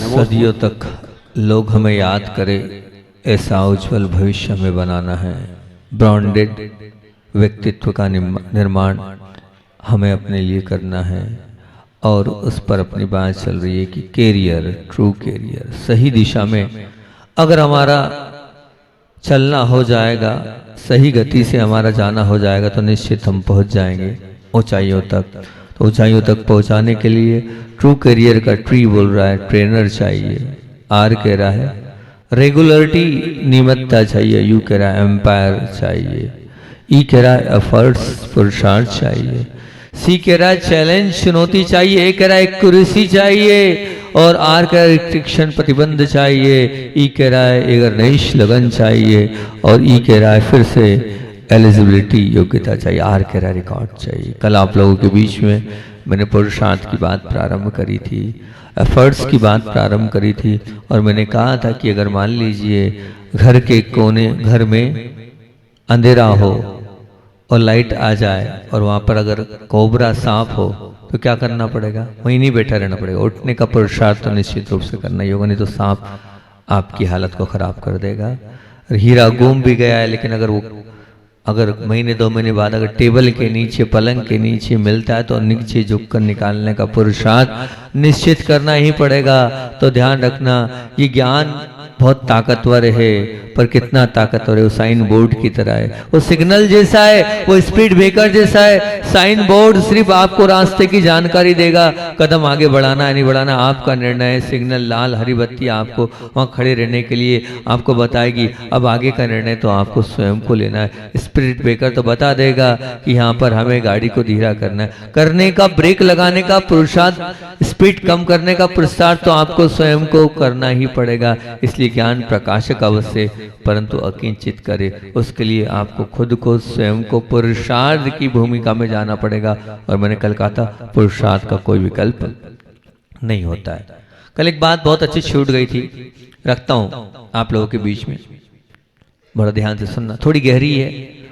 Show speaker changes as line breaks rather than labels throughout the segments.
सदियों तक लोग हमें याद करें, ऐसा उज्जवल भविष्य हमें बनाना है। ब्रांडेड व्यक्तित्व का निर्माण हमें अपने लिए करना है और उस पर अपनी बात चल रही है कि कैरियर, ट्रू कैरियर, सही दिशा में अगर हमारा चलना हो जाएगा, सही गति से हमारा जाना हो जाएगा तो निश्चित हम पहुंच जाएंगे ऊंचाइयों तक। तो ऊंचाइयों तक पहुंचाने के लिए ट्रू करियर का ट्री बोल रहा है ट्रेनर चाहिए, आर कह रहा है रेगुलरिटी नियमितता चाहिए, यू कह रहा है एम्पायर चाहिए, ई कह रहा है एफर्ट्स पुरुषार्थ चाहिए, सी कह रहा है चैलेंज चुनौती चाहिए, ए कह रहा है एक्यूरेसी चाहिए और आर कह रहा है रिस्ट्रिक्शन प्रतिबंध चाहिए, ई कह रहा है एगरनेश लगन चाहिए और ई कह रहा है फिर से एलिजिबिलिटी योग्यता चाहिए, आर कह रहा है रिकॉर्ड चाहिए। कल आप लोगों के बीच में मैंने पुरुषार्थ की बात प्रारंभ करी थी, एफर्ट्स की बात प्रारंभ करी थी और मैंने कहा था कि अगर मान लीजिए घर के कोने, घर में अंधेरा हो और लाइट आ जाए और वहाँ पर अगर कोबरा सांप हो तो क्या करना पड़ेगा? वहीं नहीं बैठा रहना पड़ेगा, उठने का पुरुषार्थ तो निश्चित रूप से करना ही होगा, नहीं तो सांप आपकी हालत को खराब कर देगा। हीरा गुम भी गया है, लेकिन अगर महीने 2 महीने बाद अगर टेबल के नीचे, पलंग के नीचे मिलता है तो नीचे झुककर निकालने का पुरुषार्थ निश्चित करना ही पड़ेगा। तो ध्यान रखना, ये ज्ञान बहुत ताकतवर है, पर कितना ताकतवर है? वो साइन बोर्ड की तरह है, वो सिग्नल जैसा है, वो स्पीड ब्रेकर जैसा है। साइन बोर्ड सिर्फ आपको रास्ते की जानकारी देगा, कदम आगे बढ़ाना है नहीं बढ़ाना आपका निर्णय है। सिग्नल लाल हरी बत्ती आपको वहाँ खड़े रहने के लिए आपको बताएगी, अब आगे का निर्णय तो आपको स्वयं को लेना है। स्पीड ब्रेकर तो बता देगा कि यहाँ पर हमें गाड़ी को धीरा करना है, करने का ब्रेक लगाने का पुरुषार्थ, स्पीड कम करने का पुरुषार्थ तो आपको स्वयं को करना ही पड़ेगा। इसलिए ज्ञान प्रकाशक अवश्य परंतु अकिंचित करे, उसके लिए आपको खुद को स्वयं को पुरुषार्थ की भूमिका में जाना पड़ेगा। और मैंने कल कहा था पुरुषार्थ का कोई विकल्प नहीं होता है। कल एक बात बहुत अच्छी छूट गई थी, रखता हूं आप लोगों के बीच में, बड़ा ध्यान से सुनना, थोड़ी गहरी है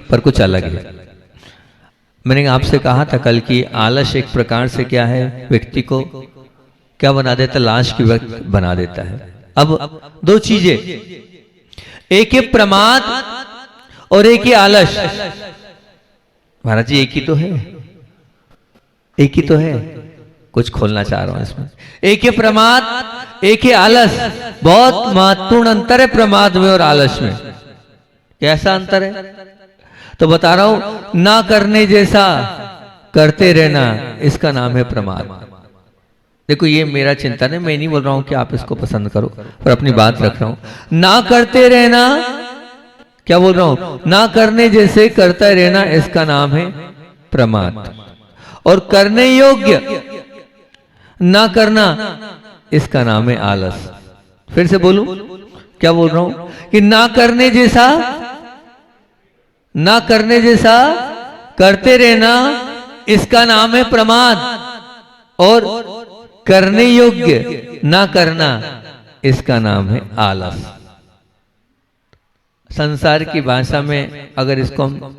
पर कुछ अलग है। मैंने आपसे कहा था कल की आलस एक प्रकार से क्या है, व्यक्ति को क्या बना देता, लाश की व्यक्ति बना देता है। अब 2 चीजें, एक है प्रमाद और एक है आलस। महाराज जी एक ही तो है, एक ही तो है, कुछ खोलना चाह रहा हूं इसमें। एक है प्रमाद, एक है आलस। बहुत महत्वपूर्ण अंतर है प्रमाद में और आलस में। कैसा अंतर है तो बता रहा हूं, ना करने जैसा करते रहना, इसका नाम है प्रमाद। देखो ये मेरा चिंतन है, मैं नहीं बोल रहा हूं कि आप इसको पसंद करो, पर अपनी बात रख रहा हूं। ना करते रहना, क्या बोल रहा हूं, ना करने जैसे करते रहना, इसका नाम है प्रमाद। और करने योग्य ना करना, इसका नाम है आलस। फिर से बोलूं, क्या बोल रहा हूं कि ना करने जैसा, ना करने जैसा करते रहना, इसका नाम है प्रमाद। और करने योग्य ना करना, इसका नाम है आलस। संसार की भाषा में अगर इसको हम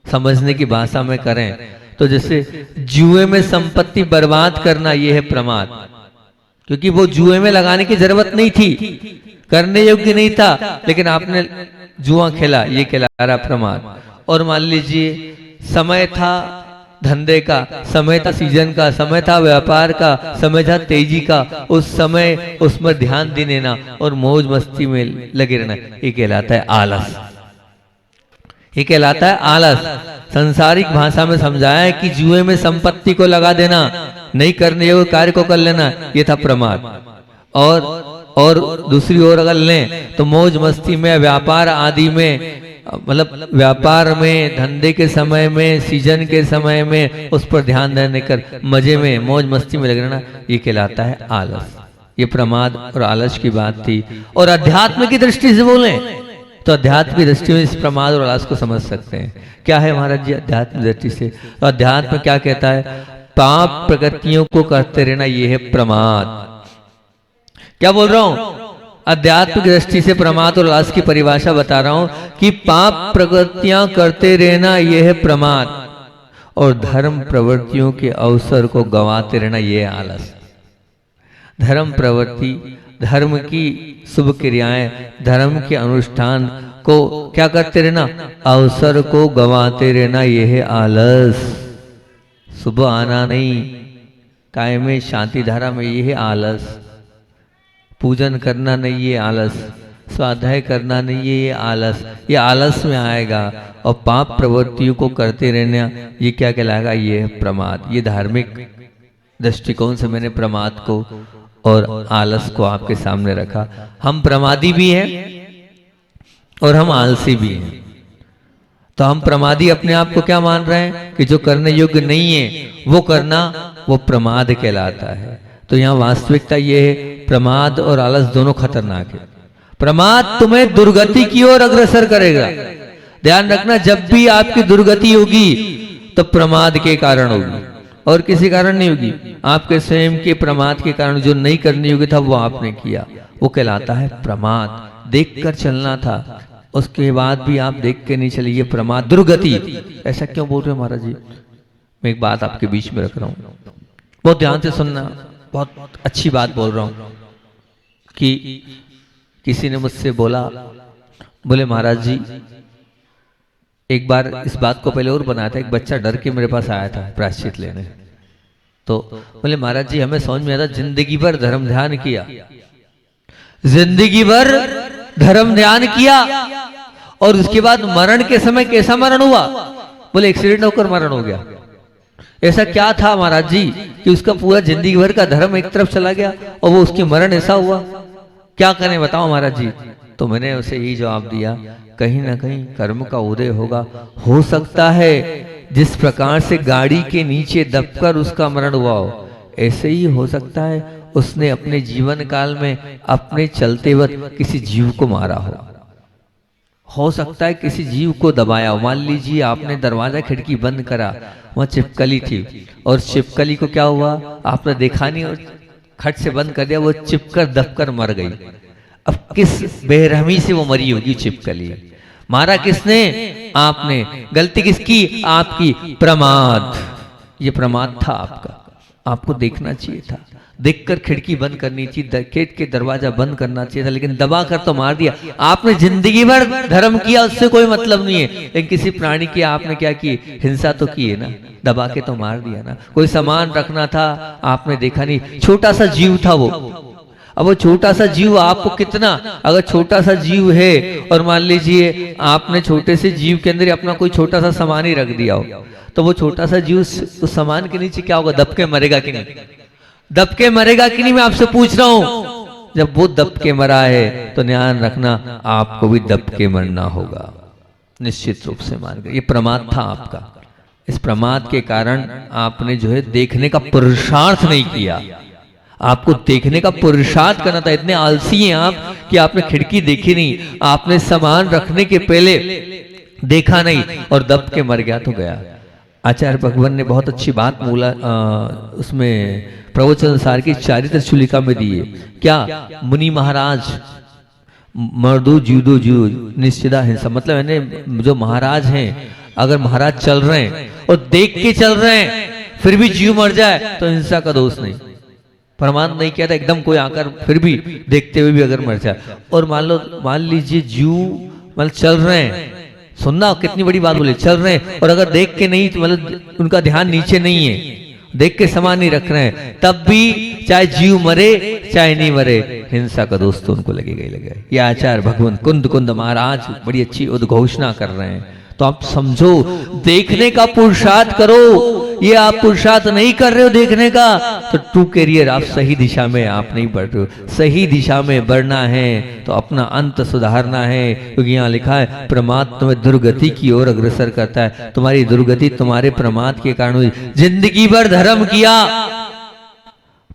समझने की भाषा में करें तो जैसे जुए में संपत्ति बर्बाद करना, यह है प्रमाद, क्योंकि वो जुए में लगाने की जरूरत नहीं थी, करने योग्य नहीं था, लेकिन आपने जुआ खेला, ये कहलाया प्रमाद। और मान लीजिए समय था धंधे का, समय था सीजन का, समय था व्यापार का, समय था तेजी का, उस समय उसमें ध्यान दे देना और मौज मस्ती में लगे रहना, ये कहलाता है आलस। ये कहलाता है आलस। संसारिक भाषा में समझाया है कि जुए में संपत्ति को लगा देना, नहीं करने योग्य कार्य को कर लेना, ये था प्रमाद। और दूसरी ओर अगर लें तो मौज मस्ती में, व्यापार आदि में, मतलब व्यापार में, धंधे के समय में, सीजन के समय में उस पर ध्यान देने कर मजे में, मौज मस्ती में लग रहना, ये कहलाता है आलस। ये प्रमाद और आलस की बात थी। और अध्यात्म की दृष्टि से बोलें तो अध्यात्म की दृष्टि में इस प्रमाद और आलस को समझ सकते हैं। क्या है महाराज जी अध्यात्म दृष्टि से? तो अध्यात्म क्या कहता है, पाप प्रकृतियों को करते रहना, ये है प्रमाद। क्या बोल रहा हूं, अध्यात्म की दृष्टि से प्रमाद और आलस की परिभाषा बता रहा हूं कि पाप प्रकृतियां करते रहना, यह है प्रमाद। और धर्म प्रवृत्तियों के अवसर को गंवाते रहना, ये आलस। धर्म प्रवृत्ति, धर्म की शुभ क्रियाएं, धर्म के अनुष्ठान को क्या करते रहना, अवसर को गंवाते रहना, यह है आलस। सुबह आना नहीं, कायम में शांति धारा में, यह है आलस। पूजन करना नहीं, ये आलस। स्वाध्याय करना नहीं, ये आलस। ये आलस में आएगा। और पाप प्रवृत्तियों को करते रहना, ये क्या कहलाएगा, ये है प्रमाद। ये धार्मिक दृष्टिकोण से मैंने प्रमाद को और आलस को आपके सामने रखा। हम प्रमादी भी हैं और हम आलसी भी हैं। तो हम प्रमादी अपने आप को क्या मान रहे हैं कि जो करने योग्य नहीं है वो करना, वो प्रमाद कहलाता है। तो यहाँ वास्तविकता ये है, प्रमाद और आलस दोनों खतरनाक है। प्रमाद तुम्हें दुर्गति की ओर अग्रसर करेगा। ध्यान रखना, जब भी आपकी दुर्गति होगी तो प्रमाद के कारण होगी और किसी कारण नहीं होगी। आपके स्वयं के प्रमाद के कारण जो नहीं करनी होगी था वो आपने किया, वो कहलाता है प्रमाद। देखकर चलना था, उसके बाद भी आप देख के नहीं चले, ये प्रमाद, दुर्गति। ऐसा क्यों बोल रहे हो महाराज जी? मैं एक बात आपके बीच में रख रहा हूं, बहुत ध्यान से सुनना, बहुत अच्छी बात बोल रहा हूं। कि किसी ने मुझसे बोला, बोले महाराज जी, एक बार इस बात को पहले और बनाया था, एक बच्चा डर के मेरे पास आया था प्रायश्चित लेने। तो बोले महाराज जी, हमें समझ में आता, जिंदगी भर धर्म ध्यान किया, जिंदगी भर धर्म ध्यान किया, और उसके बाद मरण के समय कैसा मरण हुआ? बोले एक्सीडेंट होकर मरण हो गया। ऐसा क्या था महाराज जी कि उसका पूरा जिंदगी भर का धर्म एक तरफ चला गया और वो उसकी मरण ऐसा हुआ? क्या करें बताओ महाराज जी? तो मैंने उसे यही जवाब दिया, कहीं ना कहीं कर्म का उदय होगा। हो सकता है जिस प्रकार से गाड़ी के नीचे दबकर उसका मरण हुआ हो, ऐसे ही हो सकता है उसने अपने जीवन काल में अपने चलते वक्त किसी जीव को मारा हो सकता है किसी जीव को दबाया हो। मान लीजिए आपने दरवाजा खिड़की बंद करा, वहां छिपकली थी, और छिपकली को क्या हुआ आपने देखा नहीं, और खट से बंद कर दिया, वो चिपकर दबकर मर गई। अब किस बेरहमी से वो मरी होगी छिपकली? मारा किसने? आपने। गलती किसकी? आपकी। प्रमाद। ये प्रमाद था आपका, आपको देखना चाहिए था, देखकर खिड़की बंद करनी चाहिए, खेत के दरवाजा बंद करना चाहिए था, लेकिन दबा कर तो मार दिया। आपने जिंदगी भर धर्म किया, उससे कोई मतलब नहीं है, लेकिन किसी प्राणी की आपने क्या की? हिंसा तो की है ना, दबा के तो मार दिया ना। कोई सामान रखना था, आपने देखा नहीं, छोटा सा जीव था वो। अब वो छोटा सा जीव आपको कितना, अगर छोटा सा जीव है और मान लीजिए आपने छोटे से जीव के अंदर अपना कोई छोटा सा सामान ही रख दिया हो, तो वो छोटा सा जीव उस सामान के नीचे क्या होगा? दब के मरेगा कि नहीं? दब के मरेगा कि नहीं? मैं आपसे पूछ रहा हूं। जब वो दब के मरा है तो ध्यान रखना आपको भी दब के मरना होगा, निश्चित रूप से मान कर। ये प्रमाद था आपका। इस प्रमाद के कारण आपने जो है देखने का पुरुषार्थ नहीं किया। आपको देखने का पुरुषार्थ करना था। इतने आलसी हैं आप कि आपने खिड़की देखी नहीं, आपने सामान रखने के पहले देखा नहीं और दब के मर गया तो गया। आचार्य भगवान ने बहुत अच्छी बात बोला उसमें प्रवचन सार की चारित्र चुलिका में दी है। क्या? मुनि महाराज मर्दो जूदो जू निश्चिदा हिंसा, मतलब यानी जो महाराज हैं, अगर महाराज चल रहे हैं और देख के चल रहे हैं फिर भी जीव मर जाए तो हिंसा का दोष नहीं, प्रमाण नहीं किया था। एकदम कोई आकर फिर भी देखते हुए भी अगर मर जाए, और मान लीजिए जीव मतलब चल रहे हैं, सुनना कितनी बड़ी बात बोले, चल रहे हैं और अगर देख के नहीं, तो मतलब उनका ध्यान नीचे नहीं है, देख के सामान नहीं रख रहे हैं, तब भी चाहे जीव मरे चाहे नहीं मरे, हिंसा का दोष तो उनको लगेगा ही लगेगा। ये आचार्य भगवान कुंद कुंद महाराज बड़ी अच्छी उद्घोषणा कर रहे हैं। तो आप समझो, देखने का पुरुषार्थ करो। ये आप पुरुषार्थ नहीं कर रहे हो देखने का, तो ट्रू कैरियर आप सही दिशा में आप नहीं बढ़ रहे हो। सही दिशा में बढ़ना है तो अपना अंत सुधारना है, क्योंकि यहाँ लिखा है प्रमाद तुम्हें दुर्गति की ओर अग्रसर करता है। तुम्हारी दुर्गति तुम्हारे प्रमाद के कारण हुई। जिंदगी भर धर्म किया,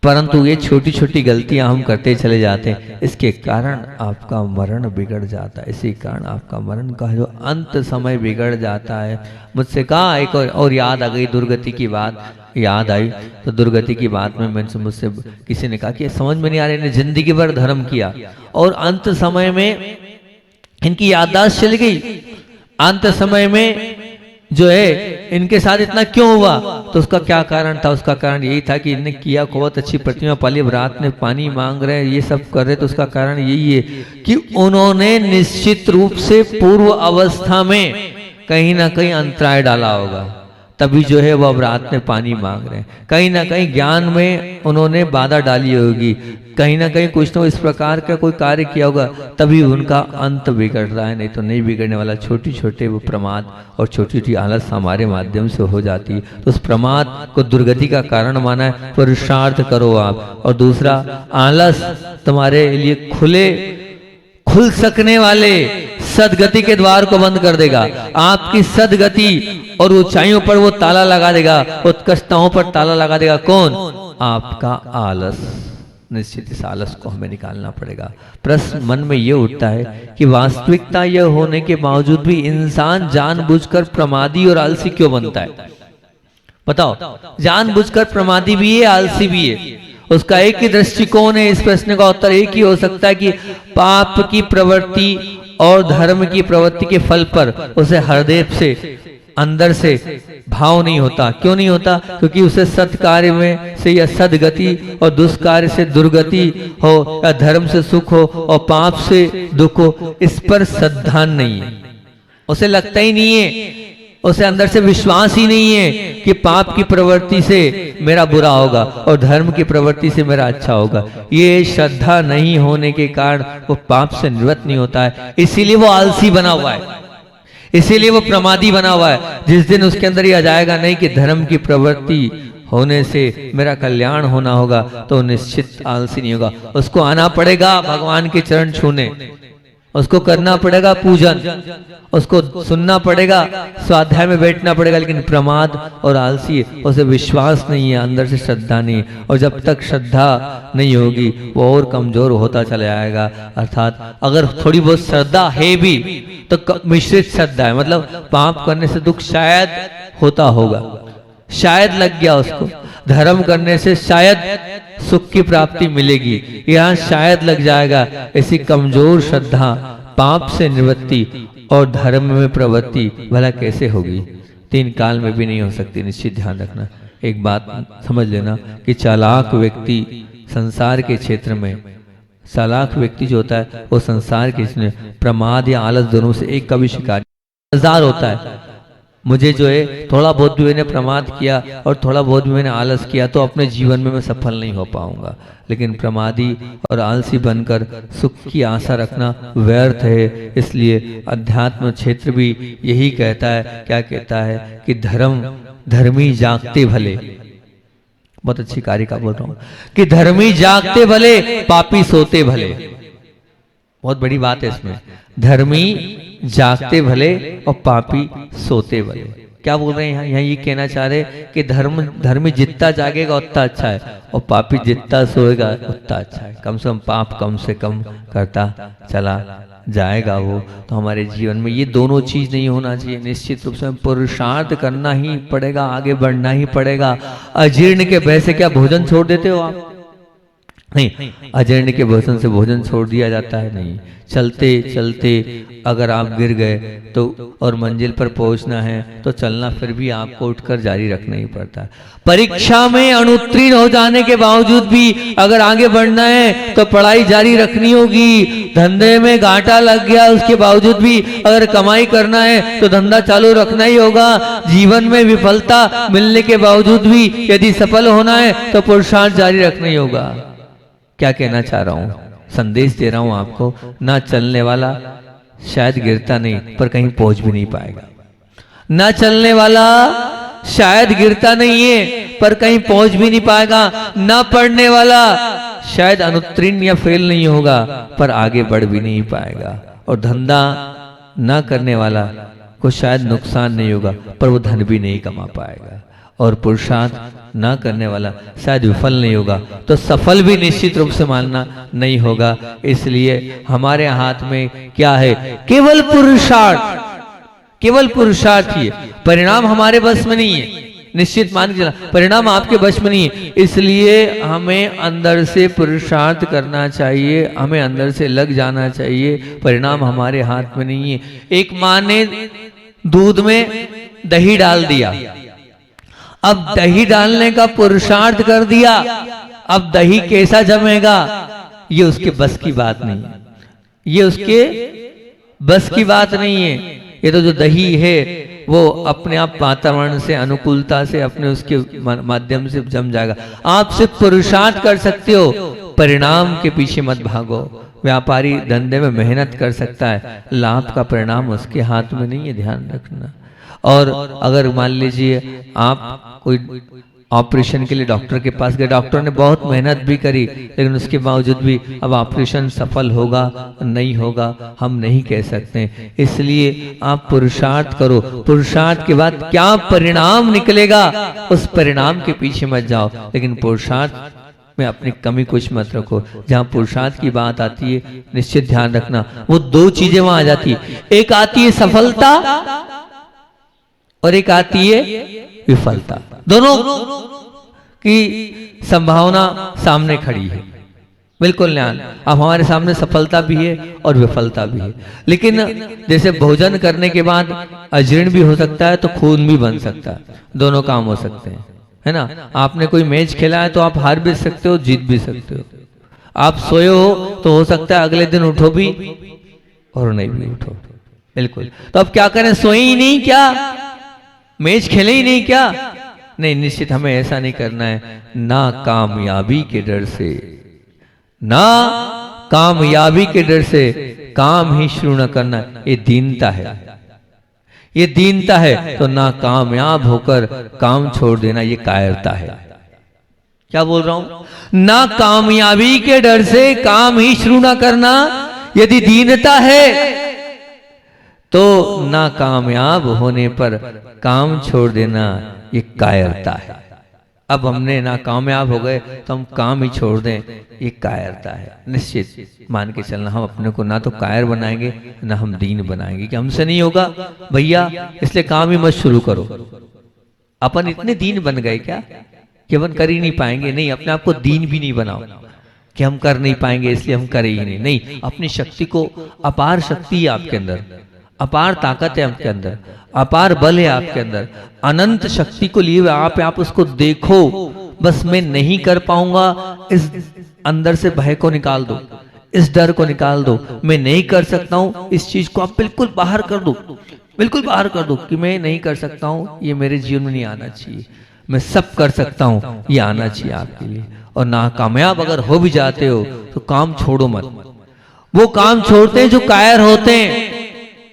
परंतु ये छोटी छोटी गलतियां हम करते चले जाते हैं, इसके कारण आपका मरण बिगड़ जाता है। इसी कारण आपका मरण का जो अंत समय बिगड़ जाता है। मुझसे कहा एक और याद आ गई, दुर्गति की बात याद आई। तो दुर्गति की बात में मैंने मुझसे किसी ने कहा कि समझ में नहीं आ रहा, इन्हें जिंदगी भर धर्म किया और अंत समय में इनकी याददाश्त चली गई। अंत समय में जो है इनके साथ इतना क्यों हुआ? तो उसका क्या कारण था? उसका कारण यही था कि इनने किया बहुत अच्छी प्रतिमा पाली, अब रात में पानी मांग रहे हैं, ये सब कर रहे, तो उसका कारण यही है कि उन्होंने निश्चित रूप से पूर्व अवस्था में कहीं ना कहीं अंतराय डाला होगा, तभी जो है वो अब रात में पानी मांग रहे हैं। कहीं ना कहीं ज्ञान में उन्होंने बाधा डाली होगी, कहीं ना कहीं कुछ ना इस प्रकार का कोई कार्य किया होगा, तभी उनका अंत बिगड़ रहा है, नहीं तो नहीं बिगड़ने वाला। छोटी छोटे वो प्रमाद और छोटी छोटी आलस हमारे माध्यम से हो जाती है, तो उस प्रमाद को दुर्गति का कारण माना है, पुरुषार्थ करो आप। और दूसरा, आलस तुम्हारे लिए खुल सकने वाले सदगति के द्वार को बंद कर देगा। आपकी सदगति और ऊंचाइयों पर वो ताला लगा देगा, उत्कृष्टताओं पर ताला लगा देगा। कौन? आपका आलस। निश्चित इस आलस को हमें निकालना पड़ेगा। प्रश्न मन में ये उठता है कि वास्तविकता यह होने के बावजूद भी इंसान जानबूझकर प्रमादी और आलसी क्यों बनता है? बताओ, जानबूझकर प्रमादी भी है, आलसी भी है। उसका एक ही दृष्टिकोण है। इस प्रश्न का उत्तर एक ही हो सकता है कि पाप की प्रवृत्ति और धर्म की प्रवृत्ति के फल पर उसे हृदय से, अंदर से भाव नहीं होता। क्यों नहीं होता? क्योंकि उसे सत्कार्य में से या सदगति और दुष्कार्य से दुर्गति हो, या धर्म से सुख हो और पाप से दुख हो, इस पर श्रद्धा नहीं है। उसे लगता ही नहीं है, उसे अंदर से विश्वास ही नहीं है कि पाप की प्रवृत्ति से मेरा बुरा होगा और धर्म की प्रवृत्ति से मेरा अच्छा होगा। ये श्रद्धा नहीं होने के कारण वो पाप से निवृत्त नहीं होता है, इसीलिए वो आलसी बना हुआ है, इसीलिए वो प्रमादी बना हुआ है। जिस दिन उसके अंदर ये आ जाएगा नहीं कि धर्म की प्रवृत्ति होने से मेरा कल्याण होना होगा, तो निश्चित आलसी नहीं होगा। उसको आना पड़ेगा भगवान के चरण छूने, उसको करना पड़ेगा पूजन, उसको सुनना पड़ेगा, स्वाध्याय में बैठना पड़ेगा। लेकिन प्रमाद और आलसी, उसे विश्वास नहीं है, अंदर से श्रद्धा नहीं, और जब तक श्रद्धा नहीं होगी वो और कमजोर होता चला जाएगा। अर्थात अगर थोड़ी बहुत श्रद्धा है भी तो मिश्रित श्रद्धा है, मतलब पाप करने से दुख शायद होता होगा, शायद लग गया उसको, धर्म करने से शायद सुख की प्राप्ति मिलेगी, यहाँ शायद लग जाएगा। ऐसी कमजोर श्रद्धा, पाप से निवृत्ति और धर्म में प्रवृत्ति भला कैसे होगी? 3 काल में भी नहीं हो सकती। निश्चित ध्यान रखना, एक बात समझ लेना कि चालाक व्यक्ति संसार के क्षेत्र में, चालाक व्यक्ति जो होता है वो संसार के क्षेत्र में प्रमाद या आलस दोनों से एक का भी शिकार हजार होता है। मुझे जो है थोड़ा बहुत भी मैंने प्रमाद किया और थोड़ा बहुत भी मैंने आलस किया तो अपने जीवन में मैं सफल नहीं हो पाऊंगा। लेकिन प्रमादी और आलसी बनकर सुख की आशा रखना व्यर्थ है। इसलिए अध्यात्म क्षेत्र भी यही कहता है, क्या कहता है कि धर्मी जागते भले, बहुत अच्छी कार्य का बोल रहा हूं, कि धर्मी जागते भले पापी सोते भले। बहुत बड़ी बात है इसमें, धर्मी जागते भले और पापी सोते भले। क्या बोल रहे हैं यहाँ ये कहना चाह रहे कि धर्मी जितना जागेगा उतना अच्छा है और पापी जितना सोएगा उतना अच्छा है। कम से कम पाप कम से कम करता चला जाएगा वो। तो हमारे जीवन में ये दोनों चीज नहीं होना चाहिए। निश्चित रूप से पुरुषार्थ करना ही पड़ेगा, आगे बढ़ना ही पड़ेगा। अजीर्ण के भय से क्या भोजन छोड़ देते हो आप? नहीं, अजीर्ण के भोजन से भोजन छोड़ दिया जाता है? नहीं। चलते चलते अगर आप गिर गए तो और मंजिल पर पहुंचना है तो चलना फिर भी आपको उठकर जारी रखना ही पड़ता है। परीक्षा में अनुत्तीर्ण हो जाने के बावजूद भी अगर आगे बढ़ना है तो पढ़ाई जारी रखनी होगी। धंधे में घाटा लग गया उसके बावजूद भी अगर कमाई करना है तो धंधा चालू रखना ही होगा। जीवन में विफलता मिलने के बावजूद भी यदि सफल होना है तो पुरुषार्थ जारी रखना ही होगा। क्या कहना चाह रहा हूं, संदेश दे रहा हूं आपको, ना चलने वाला शायद गिरता नहीं पर कहीं पहुंच भी नहीं पाएगा। ना चलने वाला शायद गिरता नहीं है पर कहीं पहुंच भी नहीं पाएगा। ना पढ़ने वाला शायद अनुत्तीर्ण या फेल नहीं होगा पर आगे बढ़ भी नहीं पाएगा। और धंधा ना करने वाला को शायद नुकसान नहीं होगा पर वो धन भी नहीं कमा पाएगा। और पुरुषार्थ ना करने वाला शायद विफल नहीं होगा तो सफल भी निश्चित रूप से मानना नहीं होगा। इसलिए हमारे हाथ में क्या है? केवल पुरुषार्थ, केवल पुरुषार्थ ही है। परिणाम हमारे बस में नहीं है, निश्चित मान के चलना, परिणाम आपके बस में नहीं है। इसलिए हमें अंदर से पुरुषार्थ करना चाहिए, हमें अंदर से लग जाना चाहिए। परिणाम हमारे हाथ में नहीं है। एक माँ ने दूध में दही डाल दिया, अब दही डालने का पुरुषार्थ कर दिया, अब दही कैसा जमेगा ये उसके बस की बात नहीं है, ये उसके बस की बात नहीं है। ये तो जो दही है वो अपने आप वातावरण से अनुकूलता से अपने उसके माध्यम से जम जाएगा। आप सिर्फ पुरुषार्थ कर सकते हो, परिणाम के पीछे मत भागो। व्यापारी धंधे में मेहनत कर सकता है, लाभ का परिणाम उसके हाथ में नहीं है, ध्यान रखना। और अगर मान लीजिए आप कोई ऑपरेशन के लिए डॉक्टर के पास गए, डॉक्टर ने बहुत मेहनत भी करी, लेकिन उसके बावजूद भी अब ऑपरेशन सफल होगा नहीं होगा हम नहीं कह सकते। इसलिए आप पुरुषार्थ करो, पुरुषार्थ के बाद क्या परिणाम निकलेगा उस परिणाम के पीछे मत जाओ, लेकिन पुरुषार्थ में अपनी कमी कुछ मत रखो। जहां पुरुषार्थ की बात आती है निश्चित ध्यान रखना वो दो चीजें वहां आ जाती है, एक आती है सफलता और एक आती है विफलता। दोनों की संभावना सामने खड़ी है, बिल्कुल न्याय। अब हमारे सामने सफलता भी है और विफलता भी है, लेकिन जैसे भोजन करने के बाद अजीर्ण भी हो सकता है तो खून भी बन सकता है, दोनों काम हो सकते हैं, है ना। आपने कोई मैच खेला है तो आप हार भी सकते हो जीत भी सकते हो। आप सोए हो तो हो सकता है अगले दिन उठो भी और नहीं भी उठो, बिल्कुल। तो अब क्या करें, सोए ही नहीं क्या, मैच खेले ही नहीं क्या? नहीं, निश्चित हमें ऐसा नहीं करना है। ना कामयाबी के डर से, ना कामयाबी के डर से काम ही शुरू न करना, ये दीनता है, ये दीनता है। तो ना कामयाब होकर काम छोड़ देना ये कायरता है। क्या बोल रहा हूं? ना कामयाबी के डर से काम ही शुरू न करना यदि दीनता है, तो ना कामयाब होने पर काम छोड़ देना ये कायरता है। अब हमने ना कामयाब हो गए तो हम काम ही छोड़ दें, ये कायरता है। निश्चित मान के चलना, हम अपने को ना तो कायर बनाएंगे ना हम दीन बनाएंगे, कि हमसे नहीं होगा भैया, इसलिए काम ही मत शुरू करो। अपन इतने दीन बन गए क्या कि अपन कर ही नहीं पाएंगे? नहीं, अपने आप को दीन भी नहीं बनाओ कि हम कर नहीं पाएंगे इसलिए हम करें ही नहीं। नहीं, अपनी शक्ति को, अपार शक्ति है आपके अंदर, अपार ताकत है आपके अंदर, अपार बल है आपके अंदर, अनंत शक्ति को लिए हुए आप उसको देखो। बस मैं नहीं कर पाऊंगा इस अंदर से भय को निकाल दो, इस डर को निकाल दो। मैं नहीं कर सकता हूं इस चीज को आप बिल्कुल बाहर कर दो, बिल्कुल बाहर कर दो कि मैं नहीं कर सकता हूं, ये मेरे जीवन में नहीं आना चाहिए। मैं सब कर सकता हूं, ये आना चाहिए आपके लिए। और नाकामयाब अगर हो भी जाते हो तो काम छोड़ो मत। वो काम छोड़ते हैं जो कायर होते हैं।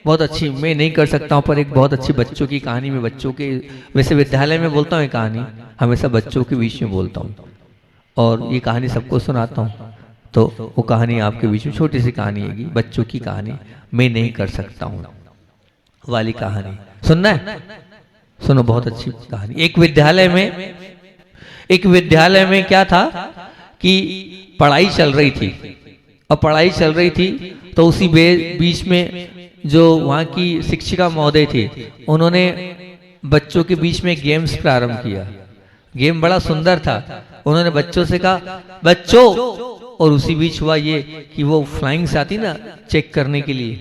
बहुत अच्छी, मैं नहीं कर सकता हूं, पर एक बहुत अच्छी बच्चों की कहानी में, बच्चों के, वैसे विद्यालय में बोलता हूँ ये कहानी, हमेशा बच्चों के बीच में बोलता हूँ और ये कहानी सबको सुनाता हूँ। तो वो कहानी आपके बीच में छोटी सी कहानी है, बच्चों की कहानी, मैं नहीं कर सकता हूँ वाली कहानी। सुनना है? सुनो, बहुत अच्छी कहानी। एक विद्यालय में क्या था कि पढ़ाई चल रही थी, और पढ़ाई चल रही थी तो उसी बीच में जो वहाँ की शिक्षिका महोदय थी, उन्होंने बच्चों के बीच में गेम्स प्रारंभ किया। गेम बड़ा सुंदर था। उन्होंने बच्चों से कहा, बच्चों, और उसी बीच हुआ ये कि वो फ्लाइंग्स आती ना चेक करने के लिए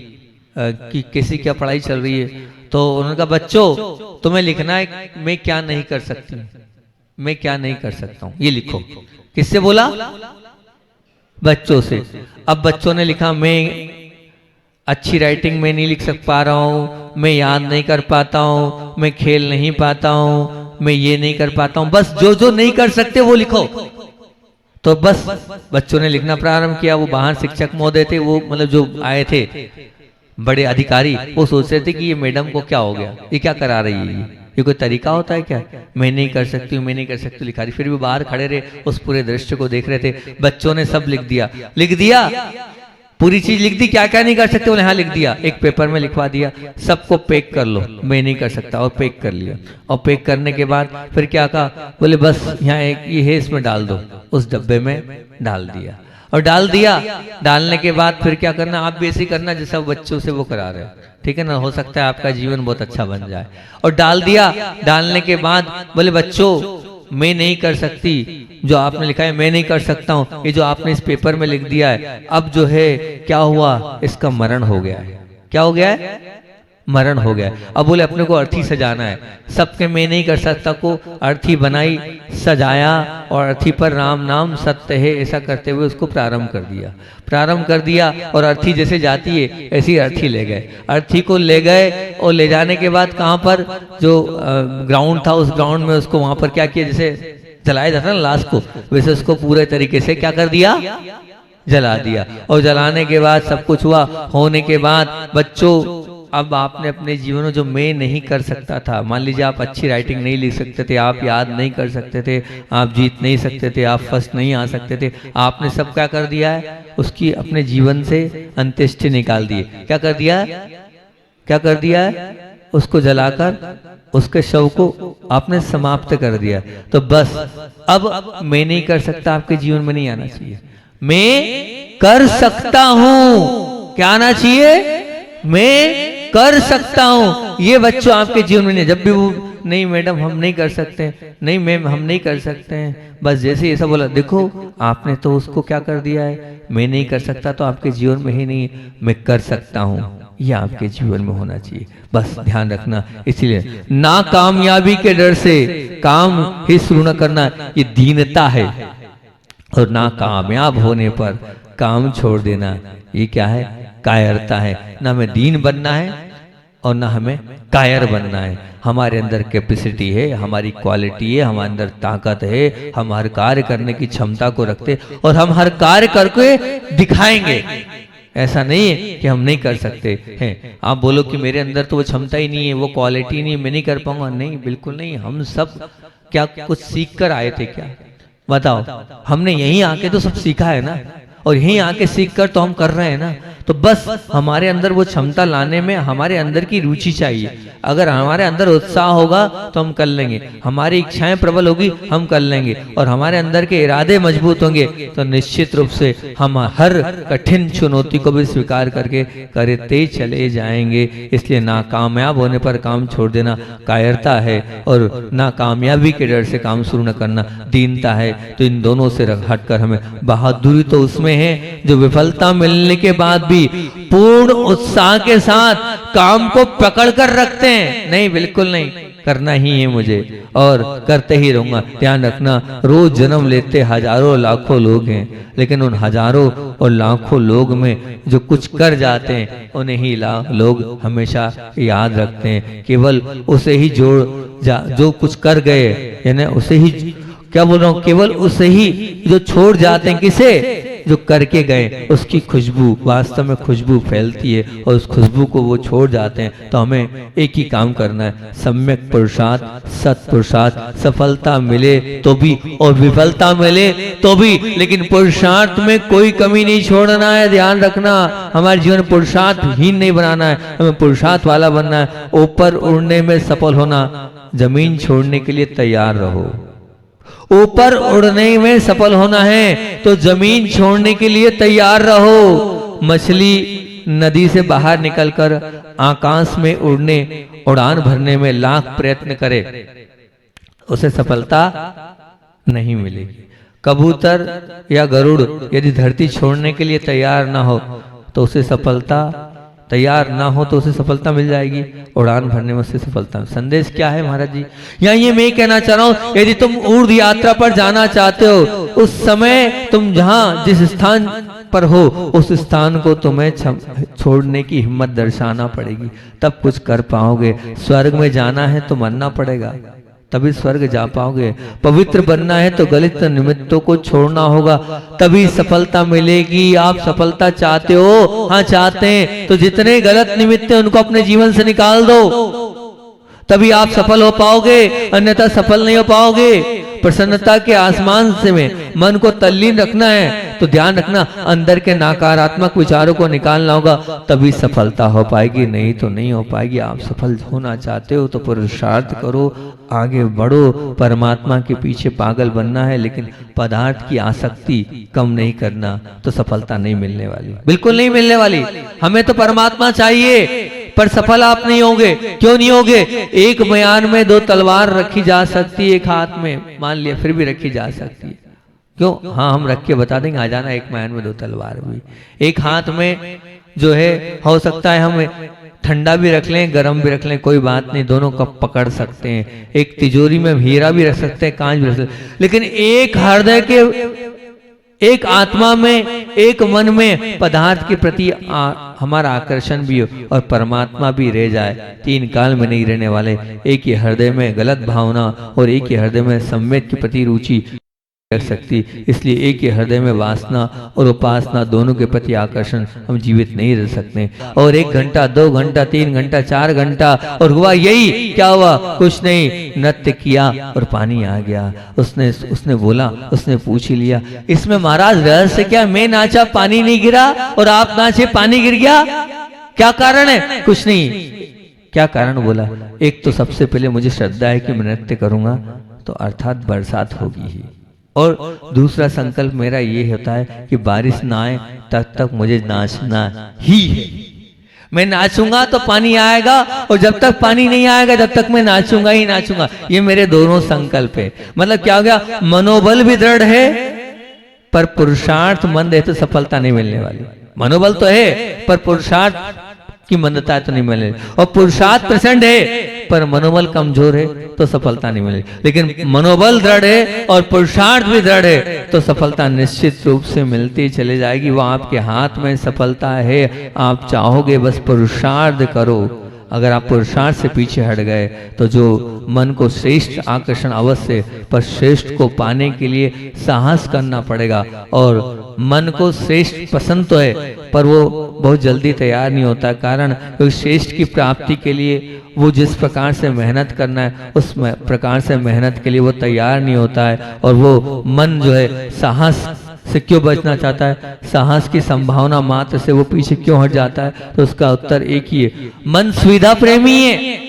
कि कैसी क्या पढ़ाई चल रही है, तो उन्होंने कहा, बच्चों तुम्हें लिखना है मैं क्या नहीं कर सकती, मैं क्या नहीं कर सकता हूँ, ये लिखो। किससे बोला? बच्चों से। अब बच्चों ने लिखा, मैं अच्छी राइटिंग में नहीं लिख पा रहा हूँ, मैं याद नहीं कर पाता हूँ, मैं खेल नहीं पाता हूँ, मैं ये नहीं कर पाता हूँ। बस जो जो नहीं कर सकते वो लिखो। तो बस बच्चों ने लिखना प्रारंभ किया। वो बाहर शिक्षक महोदय थे, वो मतलब जो आए थे बड़े अधिकारी, वो सोच रहे थे कि ये मैडम को क्या हो गया, ये क्या करा रही है, ये कोई तरीका होता है क्या? मैं नहीं कर सकती हूँ, मैं नहीं कर सकती लिखा रही। फिर भी बाहर खड़े रहे, उस पूरे दृश्य को देख रहे थे। बच्चों ने सब लिख दिया, पूरी चीज लिख दी। क्या क्या नहीं कर सकते बोले, हाँ लिख दिया, एक पेपर में लिखवा दिया, सबको पैक कर लो, मैं नहीं कर सकता, और पैक कर लिया। और पैक करने के बाद फिर क्या कहा, बोले बस यहाँ एक ये है, इसमें डाल दो। उस डब्बे में डाल दिया, और डाल दिया। डालने के बाद फिर क्या करना, आप भी ऐसे करना जैसा बच्चों से वो करा रहे, ठीक है ना, हो सकता है आपका जीवन बहुत अच्छा बन जाए। और डाल दिया। डालने के बाद बोले, बच्चों मैं नहीं कर सकती, जो आपने लिखा है मैं नहीं कर सकता हूँ, ये जो आपने इस पेपर में लिख दिया है, अब जो है क्या हुआ, इसका मरण हो गया है। क्या हो गया है? मरण हो गया। अब बोले अपने को अर्थी सजाना है, सबके मैं नहीं कर सकता को अर्थी बनाई, सजाया और अर्थी पर राम नाम सत्य है ऐसा करते हुए उसको प्रारंभ कर दिया और अर्थी जैसे जाती है ऐसी अर्थी ले गए। अर्थी को ले गए और ले जाने के बाद कहाँ पर जो ग्राउंड था उस ग्राउंड में उसको वहां पर क्या किया, जैसे जलाया जाता ना लाश को, वैसे उसको पूरे तरीके से क्या कर दिया, जला दिया। और जलाने के बाद सब कुछ हुआ, होने के बाद बच्चों अब आपने अपने जीवन में जो मैं नहीं कर सकता था, मान लीजिए आप अच्छी राइटिंग नहीं लिख सकते थे, आप याद नहीं कर सकते थे, आप जीत नहीं सकते थे, आप फर्स्ट नहीं आ सकते थे, आपने सब क्या कर दिया है, उसकी अपने जीवन से अंत्येष्टि निकाल दिए। क्या कर दिया है, उसको जलाकर उसके शव को आपने समाप्त कर दिया। तो बस अब मैं नहीं कर सकता आपके जीवन में नहीं आना चाहिए, मैं कर सकता हूं। क्या आना चाहिए, मैं कर सकता हूं। ये बच्चों आपके जीवन में नहीं, जब भी वो नहीं मैडम हम नहीं कर सकते, नहीं मैम हम नहीं कर सकते हैं, बस जैसे ऐसा बोला, देखो आपने तो उसको क्या कर दिया है, मैं नहीं कर सकता तो आपके जीवन में ही नहीं, मैं कर सकता हूं, ये आपके जीवन में होना चाहिए। बस ध्यान रखना। इसलिए नाकामयाबी के डर से काम ही शुरू न करना, ये दीनता है। और नाकामयाब होने पर काम छोड़ देना, ये क्या है, कायरता है। ना हमें दीन बनना है और ना हमें कायर बनना है। हमारे अंदर कैपेसिटी है, हमारी क्वालिटी है, हमारे अंदर ताकत है, हम हर कार्य करने की क्षमता को रखते और हम हर कार्य करके दिखाएंगे। ऐसा नहीं है कि हम नहीं कर सकते हैं। आप बोलो कि मेरे अंदर तो वो क्षमता ही नहीं है, वो क्वालिटी नहीं है, मैं नहीं कर पाऊंगा, नहीं बिल्कुल नहीं। हम सब क्या कुछ सीख कर आए थे क्या, बताओ, हमने यहीं आके तो सब सीखा है ना, और यहीं आके सीख कर तो हम कर रहे हैं ना। तो बस हमारे अंदर वो क्षमता लाने में हमारे अंदर की रुचि चाहिए। अगर हमारे अंदर उत्साह होगा तो हम कर लेंगे, हमारी इच्छाएं प्रबल होगी हम कर लेंगे, और हमारे अंदर के इरादे मजबूत होंगे तो निश्चित रूप से हम हर कठिन चुनौती को भी स्वीकार करके करते चले जाएंगे। इसलिए नाकामयाब होने पर काम छोड़ देना कायरता है, और नाकामयाबी के डर से काम शुरू न करना दीनता है। तो इन दोनों से हटकर हमें बहादुरी तो उसमें है जो विफलता मिलने के बाद भी पूर्ण उत्साह के साथ काम को पकड़ कर रखते हैं। नहीं बिल्कुल नहीं, करना ही है मुझे और करते ही रहूंगा। ध्यान रखना, रोज जन्म लेते हजारों लाखों लोग हैं, लेकिन उन हजारों और लाखों लोग में जो कुछ कर जाते हैं उन्हें ही लोग हमेशा याद रखते हैं। केवल उसे ही जो कुछ कर गए, यानी उसे ही, क्या बोल रहा हूं, केवल उसे ही जो छोड़ जाते हैं, किसे, जो करके गए, उसकी खुशबू वास्तव में खुशबू फैलती है और उस खुशबू को वो छोड़ जाते हैं। तो हमें एक ही काम करना है, सम्यक पुरुषार्थ, सत्पुरुषार्थ, सफलता मिले तो भी और विफलता मिले तो भी, लेकिन पुरुषार्थ में कोई कमी नहीं छोड़ना है। ध्यान रखना, हमारे जीवन पुरुषार्थहीन नहीं बनाना है, हमें पुरुषार्थ वाला बनना है। ऊपर उड़ने में सफल होना, जमीन छोड़ने के लिए तैयार रहो। ऊपर उड़ने में सफल होना है तो जमीन छोड़ने के लिए तैयार रहो। मछली नदी से बाहर निकलकर आकाश में उड़ने, उड़ान भरने में लाख प्रयत्न करे, उसे सफलता नहीं मिलेगी। कबूतर या गरुड़ यदि धरती छोड़ने के लिए तैयार ना हो तो उसे सफलता, तैयार ना हो तो उसे सफलता मिल जाएगी, उड़ान भरने में उससे सफलता। संदेश क्या है महाराज जी, यहाँ ये मैं कहना चाह रहा हूँ, यदि तुम ऊर्ध्व यात्रा पर जाना चाहते हो, उस समय तुम जहाँ जिस स्थान पर हो उस स्थान को तुम्हें छोड़ने की हिम्मत दर्शाना पड़ेगी, तब कुछ कर पाओगे। स्वर्ग में जाना है तो मरना पड़ेगा, तभी स्वर्ग जा पाओगे। पवित्र बनना है तो गलत निमित्तों को छोड़ना होगा, तभी सफलता मिलेगी। आप सफलता चाहते हो, हाँ चाहते हैं, तो जितने गलत निमित्त हैं उनको अपने जीवन से निकाल दो, तभी आप सफल हो पाओगे, अन्यथा सफल नहीं हो पाओगे। प्रसन्नता के आसमान से में मन को तल्लीन रखना है तो ध्यान रखना, अंदर के नकारात्मक विचारों को निकालना होगा, तभी सफलता हो पाएगी, नहीं तो नहीं हो पाएगी। आप सफल होना चाहते हो तो पुरुषार्थ करो, आगे बढ़ो। परमात्मा के पीछे पागल बनना है, लेकिन पदार्थ की आसक्ति कम नहीं करना, तो सफलता नहीं मिलने वाली, बिल्कुल नहीं मिलने वाली। हमें तो परमात्मा चाहिए, पर सफल आप नहीं होंगे। क्यों नहीं होगे? एक म्यान में दो तलवार रखी जा सकती है, एक हाथ में, मान लिया, फिर भी रखी जा सकती है। क्यों? हाँ, हम रख के बता देंगे, आ जाना, एक म्यान में दो तलवार हुई। एक हाथ में जो है हो सकता है हम ठंडा भी रख लें, गर्म भी रख लें, कोई बात नहीं, दोनों को पकड़ सकते हैं। एक तिजोरी में हीरा भी रख सकते हैं, कांच भी रख सकते हैं, लेकिन एक हृदय के, एक आत्मा में, एक मन में पदार्थ के प्रति हमारा आकर्षण भी हो और परमात्मा भी रह जाए, तीन काल में नहीं रहने वाले। एक ही हृदय में गलत भावना और एक ही हृदय में सम्यक के प्रति रुचि रख सकती, इसलिए एक ही हृदय में वासना और उपासना दोनों के प्रति आकर्षण हम जीवित नहीं रह सकते। और 1 घंटा 2 घंटा 3 घंटा 4 घंटा और हुआ यही, क्या हुआ? कुछ नहीं, नृत्य किया और पानी आ गया। उसने बोला, उसने पूछ ही लिया, इसमें महाराज रहस्य क्या? मैं नाचा पानी नहीं गिरा और आप नाचे पानी गिर गया, क्या कारण है? कुछ नहीं। क्या कारण बोला? एक तो सबसे पहले मुझे श्रद्धा है कि मैं नृत्य करूंगा तो अर्थात बरसात होगी ही, और दूसरा संकल्प मेरा ये होता है कि बारिश ना आए तब तक मुझे नाचना ही है। मैं नाचूंगा तो पानी आएगा, और जब तक पानी नहीं आएगा जब तक मैं नाचूंगा ही नाचूंगा। ये मेरे दोनों संकल्प है। मतलब क्या हो गया? मनोबल भी दृढ़ है पर पुरुषार्थ मंद है तो सफलता नहीं मिलने वाली। मनोबल तो है पर पुरुषार्थ की मंदता तो नहीं मिले, और पुरुषार्थ प्रचंड है पर मनोबल कमजोर है तो सफलता नहीं मिलेगी। लेकिन मनोबल दृढ़ है और पुरुषार्थ भी दृढ़ है तो सफलता निश्चित रूप से मिलती चले जाएगी। वो आपके हाथ में सफलता है, आप चाहोगे बस पुरुषार्थ करो। अगर आप पुरुषार्थ से पीछे हट गए तो जो मन को श्रेष्ठ आकर्षण अवश्य, पर श्रेष्ठ को पाने के लिए साहस करना पड़ेगा। और मन को श्रेष्ठ पसंद तो है पर वो बहुत जल्दी तैयार नहीं होता, कारण श्रेष्ठ की प्राप्ति के लिए वो जिस प्रकार से मेहनत करना है उस प्रकार से मेहनत के लिए वो तैयार नहीं होता है। और वो मन जो है साहस से क्यों बचना चाहता है, साहस की संभावना मात्र से वो पीछे क्यों हट जाता है? तो उसका उत्तर एक ही है, मन सुविधा प्रेमी है।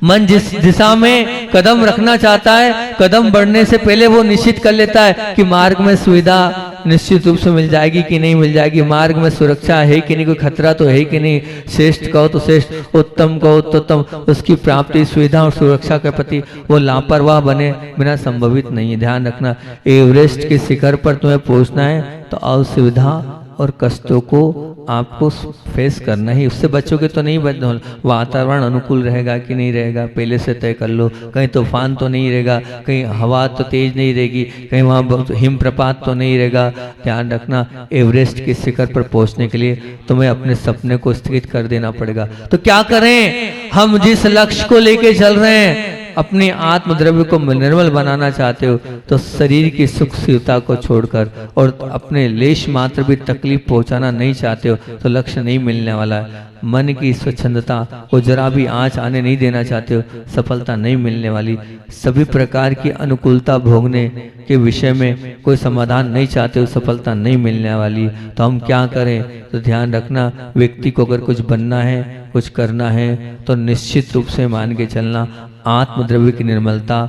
मन जिस दिशा में कदम रखना चाहता है, कदम बढ़ने से पहले वो निश्चित कर लेता है कि मार्ग में सुविधा निश्चित रूप से मिल जाएगी कि नहीं मिल जाएगी, मार्ग में सुरक्षा है कि नहीं, कोई खतरा तो है कि नहीं, श्रेष्ठ कहो तो श्रेष्ठ, उत्तम कहो तो उत्तम, उसकी प्राप्ति सुविधा और सुरक्षा के प्रति वो लापरवाह बने बिना संभवित नहीं है। ध्यान रखना, एवरेस्ट के शिखर पर तुम्हें पहुंचना है तो असुविधा और कष्टों को आपको फेस करना ही, उससे बच्चों तो नहीं बचना। वातावरण अनुकूल रहेगा कि नहीं रहेगा पहले से तय कर लो, कहीं तूफान तो नहीं रहेगा, कहीं हवा तो तेज नहीं रहेगी, कहीं वहाँ हिमप्रपात तो नहीं रहेगा। ध्यान रखना, एवरेस्ट के शिखर पर पहुंचने के लिए तुम्हें अपने सपने को स्थगित कर देना पड़ेगा। तो क्या करें? हम जिस लक्ष्य को लेके चल रहे हैं, अपने आत्मद्रव्य को निर्मल बनाना चाहते हो तो शरीर की सुख सुविधा को छोड़कर और अपने लेश मात्र भी तकलीफ पहुंचाना नहीं चाहते हो तो लक्ष्य नहीं मिलने वाला है। मन की स्वच्छंदता को जरा भी आंच आने नहीं देना चाहते हो, सफलता नहीं मिलने वाली। सभी प्रकार की अनुकूलता भोगने के विषय में कोई समाधान नहीं चाहते हो, सफलता नहीं मिलने वाली। तो हम क्या करें? तो ध्यान रखना, व्यक्ति को अगर कुछ बनना है, कुछ करना है तो निश्चित रूप से मान के चलना, आत्मद्रव्य की निर्मलता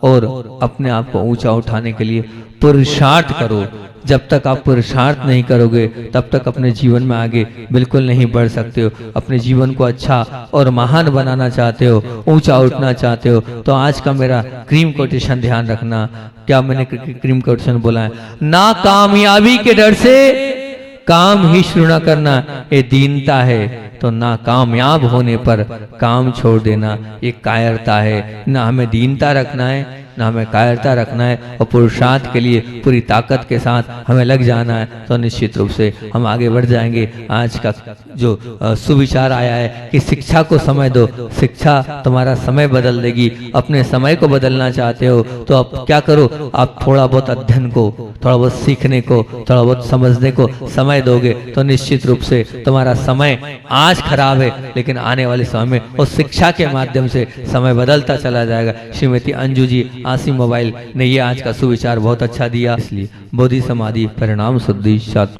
और अपने आप को ऊंचा उठाने के लिए पुरुषार्थ करो। जब तक आप पुरुषार्थ नहीं करोगे तब तक अपने जीवन में आगे बिल्कुल नहीं बढ़ सकते हो। अपने जीवन को अच्छा और महान बनाना चाहते हो, ऊंचा उठना चाहते हो तो आज का मेरा क्रीम कोटेशन ध्यान रखना। क्या मैंने क्रीम कोटेशन बोला है? ना कामयाबी के डर से काम ही शुरू न करना, ये दीनता है। तो ना कामयाब होने पर काम छोड़ देना, ये कायरता है। ना हमें दीनता रखना है ना हमें कायरता रखना है, और पुरुषार्थ के लिए पूरी ताकत के साथ हमें लग जाना है तो निश्चित रूप से हम आगे बढ़ जाएंगे। आज का जो सुविचार आया है कि शिक्षा को समय दो, शिक्षा तुम्हारा समय बदल देगी। अपने समय को बदलना चाहते हो तो अब क्या करो? आप थोड़ा बहुत अध्ययन को, थोड़ा बहुत सीखने को, थोड़ा बहुत समझने को समय दोगे तो निश्चित रूप से तुम्हारा समय आज खराब है लेकिन आने वाले समय में उस शिक्षा के माध्यम से समय बदलता चला जाएगा। श्रीमती अंजू जी आसिम मोबाइल ने ये आज का सुविचार बहुत अच्छा दिया, इसलिए बोधि समाधि परिणाम शुद्धि सत।